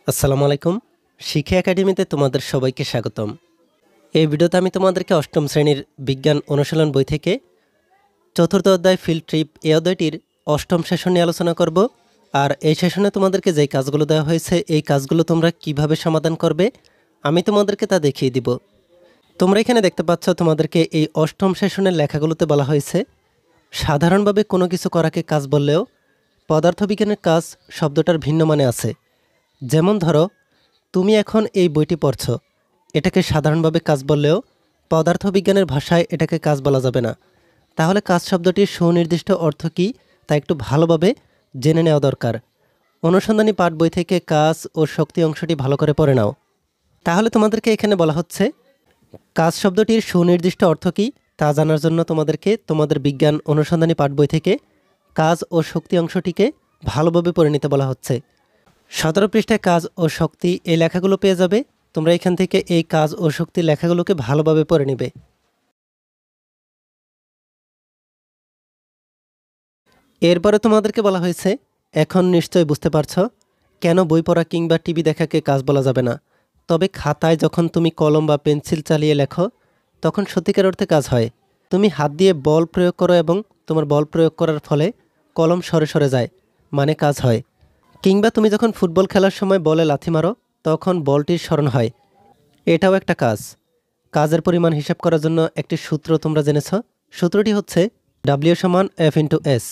আসসালামু আলাইকুম। শিক্ষা একাডেমিতে তোমাদের সবাইকে স্বাগতম। এই ভিডিওতে আমি তোমাদেরকে অষ্টম শ্রেণীর বিজ্ঞান অনুশীলন বই থেকে চতুর্থ অধ্যায় ফিল্ড ট্রিপ এই অধ্যায়টির অষ্টম সেশন নিয়ে আলোচনা করব। আর এই সেশনে তোমাদেরকে যেই কাজগুলো দেওয়া হয়েছে এই কাজগুলো তোমরা কিভাবে সমাধান করবে আমি তোমাদেরকে তা দেখিয়ে দিব। তোমরা এখানে দেখতে পাচ্ছ তোমাদেরকে এই অষ্টম সেশনের লেখাগুলোতে বলা হয়েছে সাধারণভাবে কোনো কিছু করাকে কাজ বললেও পদার্থবিজ্ঞানের কাজ শব্দটার ভিন্ন মানে আছে। যেমন ধরো, তুমি এখন এই বইটি পড়ছ, এটাকে সাধারণভাবে কাজ বললেও পদার্থবিজ্ঞানের ভাষায় এটাকে কাজ বলা যাবে না। তাহলে কাজ শব্দটির সুনির্দিষ্ট অর্থ কী তা একটু ভালোভাবে জেনে নেওয়া দরকার। অনুসন্ধানী পাঠ বই থেকে কাজ ও শক্তি অংশটি ভালো করে পড়ে নাও। তাহলে তোমাদেরকে এখানে বলা হচ্ছে কাজ শব্দটির সুনির্দিষ্ট অর্থ কী তা জানার জন্য তোমাদেরকে তোমাদের বিজ্ঞান অনুসন্ধানী পাঠ বই থেকে কাজ ও শক্তি অংশটিকে ভালোভাবে পড়ে নিতে বলা হচ্ছে। 17 পৃষ্ঠায় কাজ ও শক্তি এই লেখাগুলো পেয়ে যাবে। তোমরা এখান থেকে এই কাজ ও শক্তি লেখাগুলোকে ভালোভাবে পড়ে নিবে। এরপরে তোমাদেরকে বলা হয়েছে এখন নিশ্চয়ই বুঝতে পারছো কেন বই পড়া কিংবা টিভি দেখাকে কাজ বলা যাবে না। তবে খাতায় যখন তুমি কলম বা পেন্সিল চালিয়ে লেখো তখন সত্যিকার অর্থে কাজ হয়। তুমি হাত দিয়ে বল প্রয়োগ করো এবং তোমার বল প্রয়োগ করার ফলে কলম সরে সরে যায়, মানে কাজ হয়। কিংবা তুমি যখন ফুটবল খেলার সময় বলে লাথি মারো তখন বলটির স্মরণ হয়, এটাও একটা কাজ। কাজের পরিমাণ হিসাব করার জন্য একটি সূত্র তোমরা জেনেছ। সূত্রটি হচ্ছে W=F/S।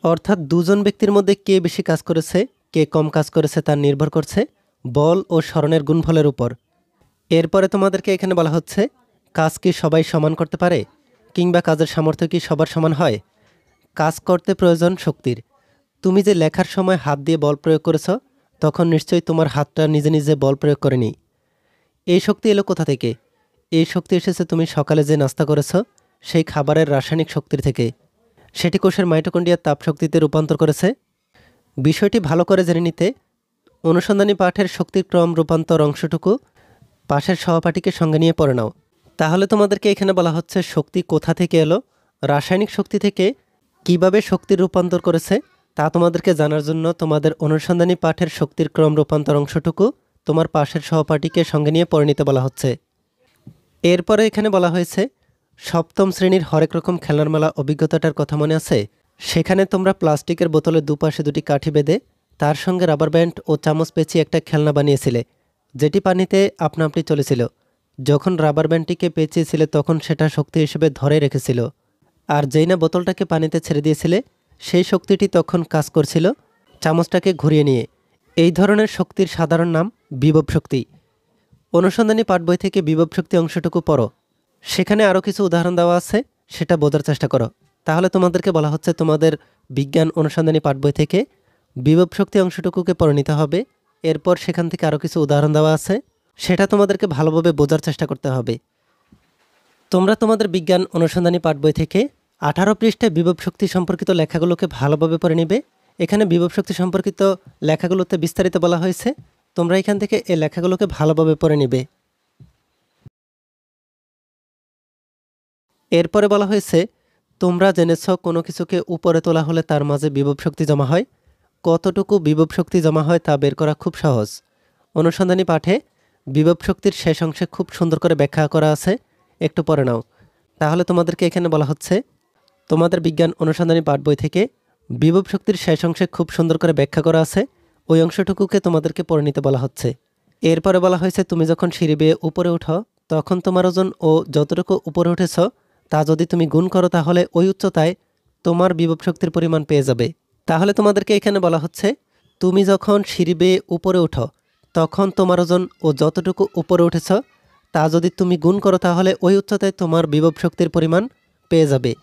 অর্থাৎ দুজন ব্যক্তির মধ্যে কে বেশি কাজ করেছে কে কম কাজ করেছে তা নির্ভর করছে বল ও স্মরণের গুণফলের উপর। এরপরে তোমাদেরকে এখানে বলা হচ্ছে কাজ কি সবাই সমান করতে পারে কিংবা কাজের সামর্থ্য কি সবার সমান হয়। কাজ করতে প্রয়োজন শক্তির। তুমি যে লেখার সময় হাত দিয়ে বল প্রয়োগ করেছ তখন নিশ্চয়ই তোমার হাতটা নিজে নিজে বল প্রয়োগ করেনি। এই শক্তি এলো কোথা থেকে? এই শক্তি এসেছে তুমি সকালে যে নাস্তা করেছ সেই খাবারের রাসায়নিক শক্তির থেকে। সেটি কোষের মাইটোকন্ড্রিয়ার তাপশক্তিতে রূপান্তর করেছে। বিষয়টি ভালো করে জেনে নিতে অনুসন্ধানী পাঠের শক্তির ক্রম রূপান্তর অংশটুকু পাশের সহপাঠীকে সঙ্গে নিয়ে পড়ে নাও। তাহলে তোমাদেরকে এখানে বলা হচ্ছে শক্তি কোথা থেকে এলো, রাসায়নিক শক্তি থেকে কিভাবে শক্তির রূপান্তর করেছে তা তোমাদেরকে জানার জন্য তোমাদের অনুসন্ধানী পাঠের শক্তির ক্রম রূপান্তর অংশটুকু তোমার পাশের সহপাঠীকে সঙ্গে নিয়ে পড়ে নিতে বলা হচ্ছে। এরপরে এখানে বলা হয়েছে সপ্তম শ্রেণীর হরেক রকম খেলনার মেলা অভিজ্ঞতাটার কথা মনে আছে? সেখানে তোমরা প্লাস্টিকের বোতলের দুপাশে দুটি কাঠি বেঁধে তার সঙ্গে রাবার ব্যান্ড ও চামচ পেঁচিয়ে একটা খেলনা বানিয়েছিলে, যেটি পানিতে আপনা আপনি চলেছিল। যখন রাবার ব্যান্ডটিকে পেঁচিয়েছিলে তখন সেটা শক্তি হিসেবে ধরে রেখেছিল, আর যেই না বোতলটাকে পানিতে ছেড়ে দিয়েছিলে সেই শক্তিটি তখন কাজ করছিল চামচটাকে ঘুরিয়ে নিয়ে। এই ধরনের শক্তির সাধারণ নাম বিভব শক্তি। অনুসন্ধানী পাঠ বই থেকে বিভব শক্তি অংশটুকু পড়ো, সেখানে আরও কিছু উদাহরণ দেওয়া আছে, সেটা বোঝার চেষ্টা করো। তাহলে তোমাদেরকে বলা হচ্ছে তোমাদের বিজ্ঞান অনুসন্ধানী পাঠ বই থেকে বিভব শক্তি অংশটুকুকে পড়ে নিতে হবে। এরপর সেখান থেকে আরও কিছু উদাহরণ দেওয়া আছে, সেটা তোমাদেরকে ভালোভাবে বোঝার চেষ্টা করতে হবে। তোমরা তোমাদের বিজ্ঞান অনুসন্ধানী পাঠ বই থেকে 18 পৃষ্ঠায় বিভব শক্তি সম্পর্কিত লেখাগুলোকে ভালোভাবে পড়ে নিবে। এখানে বিভব শক্তি সম্পর্কিত লেখাগুলোতে বিস্তারিত বলা হয়েছে, তোমরা এখান থেকে এই লেখাগুলোকে ভালোভাবে পড়ে নিবে। এরপরে বলা হয়েছে তোমরা জেনেছ কোনো কিছুকে উপরে তোলা হলে তার মাঝে বিভব শক্তি জমা হয়। কতটুকু বিভব শক্তি জমা হয় তা বের করা খুব সহজ। অনুসন্ধানী পাঠে বিভব শক্তির শেষ অংশে খুব সুন্দর করে ব্যাখ্যা করা আছে, একটু পড়ে নাও। তাহলে তোমাদেরকে এখানে বলা হচ্ছে তোমাদের বিজ্ঞান অনুসন্ধানী পাঠ বই থেকে বিভব শক্তির শেষ অংশে খুব সুন্দর করে ব্যাখ্যা করা আছে, ওই অংশটুকুকে তোমাদেরকে পড়ে নিতে বলা হচ্ছে। এরপরে বলা হয়েছে তুমি যখন সিঁড়ি বেয়ে উপরে উঠো তখন তোমার ওজন ও যতটুকু উপরে উঠেছ তা যদি তুমি গুণ করো তাহলে ওই উচ্চতায় তোমার বিভব শক্তির পরিমাণ পেয়ে যাবে। তাহলে তোমাদেরকে এখানে বলা হচ্ছে তুমি যখন সিঁড়ি বেয়ে উপরে উঠো তখন তোমার ওজন ও যতটুকু উপরে উঠেছ তা যদি তুমি গুণ করো তাহলে ওই উচ্চতায় তোমার বিভব শক্তির পরিমাণ পেয়ে যাবে।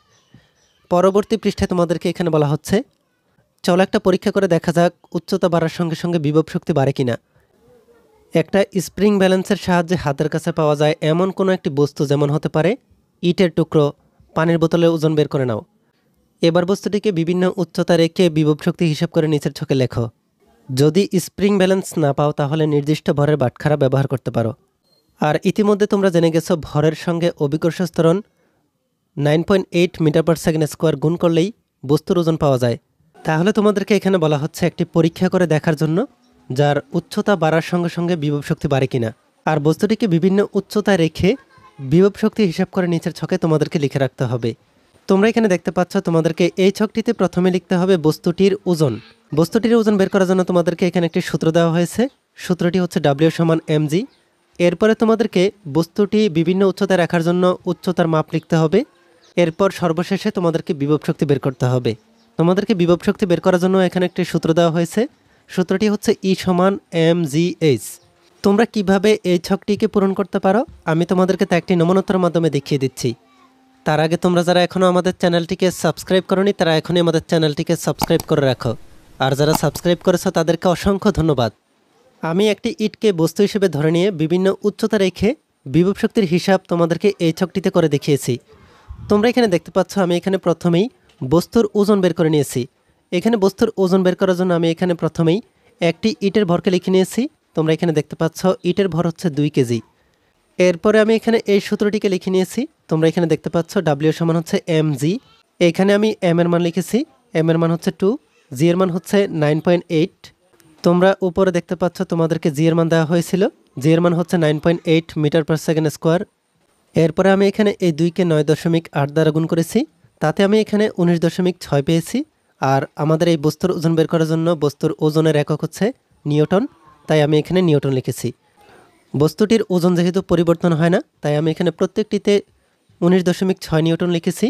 পরবর্তী পৃষ্ঠায় তোমাদেরকে এখানে বলা হচ্ছে চলো একটা পরীক্ষা করে দেখা যাক উচ্চতা বাড়ার সঙ্গে সঙ্গে বিভব শক্তি বাড়ে কিনা। একটা স্প্রিং ব্যালেন্সের সাহায্যে হাতের কাছে পাওয়া যায় এমন কোনো একটি বস্তু, যেমন হতে পারে ইটের টুকরো, পানির বোতলের ওজন বের করে নাও। এবার বস্তুটিকে বিভিন্ন উচ্চতা রেখে বিভব শক্তি হিসাব করে নিচের ছকে লেখো। যদি স্প্রিং ব্যালেন্স না পাও তাহলে নির্দিষ্ট ভরের বাটখারা ব্যবহার করতে পারো। আর ইতিমধ্যে তোমরা জেনে গেছো ভরের সঙ্গে অভিকর্ষ ত্বরণ 9.8 মিটার/সেকেন্ড স্কোয়ার গুণ করলেই বস্তুর ওজন পাওয়া যায়। তাহলে তোমাদেরকে এখানে বলা হচ্ছে একটি পরীক্ষা করে দেখার জন্য যার উচ্চতা বাড়ার সঙ্গে সঙ্গে বিভব শক্তি বাড়ে কিনা। আর বস্তুটিকে বিভিন্ন উচ্চতায় রেখে বিভব শক্তি হিসাব করে নিচের ছকে তোমাদেরকে লিখে রাখতে হবে। তোমরা এখানে দেখতে পাচ্ছ তোমাদেরকে এই ছকটিতে প্রথমে লিখতে হবে বস্তুটির ওজন। বস্তুটির ওজন বের করার জন্য তোমাদেরকে এখানে একটি সূত্র দেওয়া হয়েছে। সূত্রটি হচ্ছে W সমান mg। এরপরে তোমাদেরকে বস্তুটি বিভিন্ন উচ্চতায় রাখার জন্য উচ্চতার মাপ লিখতে হবে। এরপর সর্বশেষে তোমাদেরকে বিভব শক্তি বের করতে হবে। তোমাদেরকে বিভব শক্তি বের করার জন্য এখানে একটি সূত্র দেওয়া হয়েছে। সূত্রটি হচ্ছে E সমান mgh। তোমরা কিভাবে এই ছকটিকে পূরণ করতে পারো আমি তোমাদেরকে তা একটি নমুনোত্তরের মাধ্যমে দেখিয়ে দিচ্ছি। তার আগে তোমরা যারা এখনও আমাদের চ্যানেলটিকে সাবস্ক্রাইব করোনি তারা এখনই আমাদের চ্যানেলটিকে সাবস্ক্রাইব করে রাখো। আর যারা সাবস্ক্রাইব করেছো তাদেরকে অসংখ্য ধন্যবাদ। আমি একটি ইটকে বস্তু হিসেবে ধরে নিয়ে বিভিন্ন উচ্চতা রেখে বিভব শক্তির হিসাব তোমাদেরকে এই ছকটিতে করে দেখিয়েছি। তোমরা এখানে দেখতে পাচ্ছ আমি এখানে প্রথমেই বস্তুর ওজন বের করে নিয়েছি। এখানে বস্তুর ওজন বের করার জন্য আমি এখানে প্রথমেই একটি ইটের ভরকে লিখে নিয়েছি। তোমরা এখানে দেখতে পাচ্ছ ইটের ভর হচ্ছে 2 কেজি। এরপরে আমি এখানে এই সূত্রটিকে লিখে নিয়েছি। তোমরা এখানে দেখতে পাচ্ছ W সমান হচ্ছে mg। এখানে আমি m এর মান লিখেছি। m এর মান হচ্ছে 2, g এর মান হচ্ছে 9.8। তোমরা উপরে দেখতে পাচ্ছ তোমাদেরকে g এর মান দেওয়া হয়েছিল। g এর মান হচ্ছে 9.8 মিটার পার সেকেন্ড স্কোয়ার। এরপরে আমি এখানে এই 2কে 9.8 দ্বারা গুণ করেছি। তাতে আমি এখানে 19.6 পেয়েছি। আর আমাদের এই বস্তুর ওজন বের করার জন্য বস্তুর ওজনের একক হচ্ছে নিউটন, তাই আমি এখানে নিউটন লিখেছি। বস্তুটির ওজন যেহেতু পরিবর্তন হয় না তাই আমি এখানে প্রত্যেকটিতে 19.6 নিউটন লিখেছি।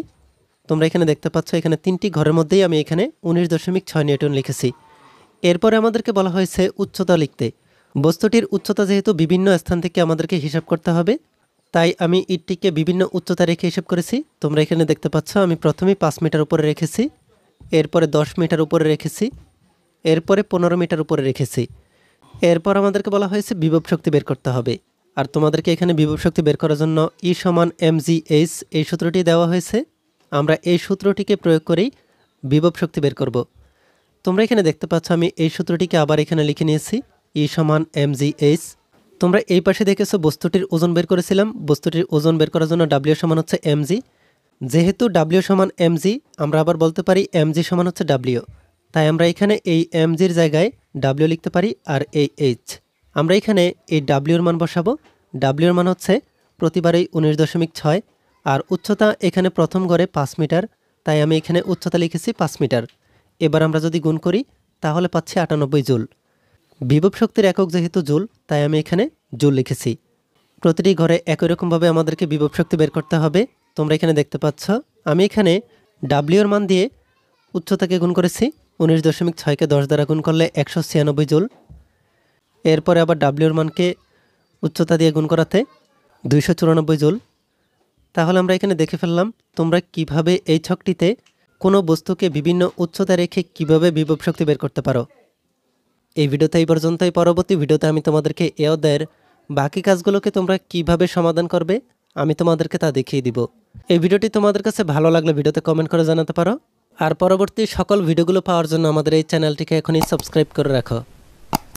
তোমরা এখানে দেখতে পাচ্ছ এখানে 3টি ঘরের মধ্যেই আমি এখানে 19.6 নিউটন লিখেছি। এরপরে আমাদেরকে বলা হয়েছে উচ্চতা লিখতে। বস্তুটির উচ্চতা যেহেতু বিভিন্ন স্থান থেকে আমাদেরকে হিসাব করতে হবে, তাই আমি ইটটিকে বিভিন্ন উচ্চতা রেখে হিসাব করেছি। তোমরা এখানে দেখতে পাচ্ছ আমি প্রথমেই 5 মিটার উপরে রেখেছি, এরপরে 10 মিটার উপরে রেখেছি, এরপরে 15 মিটার উপরে রেখেছি। এরপর আমাদেরকে বলা হয়েছে বিভব শক্তি বের করতে হবে। আর তোমাদেরকে এখানে বিভব শক্তি বের করার জন্য E সমান mgh এই সূত্রটি দেওয়া হয়েছে। আমরা এই সূত্রটিকে প্রয়োগ করেই বিভব শক্তি বের করব। তোমরা এখানে দেখতে পাচ্ছ আমি এই সূত্রটিকে আবার এখানে লিখে নিয়েছি E সমান mgh। তোমরা এই পাশে দেখেছো বস্তুটির ওজন বের করেছিলাম। বস্তুটির ওজন বের করার জন্য W সমান হচ্ছে mg। যেহেতু W সমান mg আমরা আবার বলতে পারি mg সমান হচ্ছে W, তাই আমরা এখানে এই mgর জায়গায় W লিখতে পারি আর এই h। আমরা এখানে এই W এর মান বসাবো। W এর মান হচ্ছে প্রতিবারেই 19.6 আর উচ্চতা এখানে প্রথম ঘরে 5 মিটার, তাই আমি এখানে উচ্চতা লিখেছি 5 মিটার। এবার আমরা যদি গুণ করি তাহলে পাচ্ছি 98 জুল। বিভব শক্তির একক যেহেতু জুল তাই আমি এখানে জুল লিখেছি। প্রতিটি ঘরে একই রকমভাবে আমাদেরকে বিভব শক্তি বের করতে হবে। তোমরা এখানে দেখতে পাচ্ছ আমি এখানে W এর মান দিয়ে উচ্চতাকে গুণ করেছি। 19.6কে 10 দ্বারা গুণ করলে 196 জুল। এরপরে আবার W এর মানকে উচ্চতা দিয়ে গুণ করাতে 294 জুল। তাহলে আমরা এখানে দেখে ফেললাম তোমরা কিভাবে এই ছকটিতে কোনো বস্তুকে বিভিন্ন উচ্চতা রেখে কিভাবে বিভব শক্তি বের করতে পারো। এই ভিডিওতে এই পর্যন্তই। পরবর্তী ভিডিওতে আমি তোমাদেরকে এ অধ্যায়ের বাকি কাজগুলোকে তোমরা কিভাবে সমাধান করবে আমি তোমাদেরকে তা দেখিয়ে দিব। এই ভিডিওটি তোমাদের কাছে ভালো লাগলে ভিডিওতে কমেন্ট করে জানাতে পারো। আর পরবর্তী সকল ভিডিওগুলো পাওয়ার জন্য আমাদের এই চ্যানেলটিকে এখনই সাবস্ক্রাইব করে রাখো।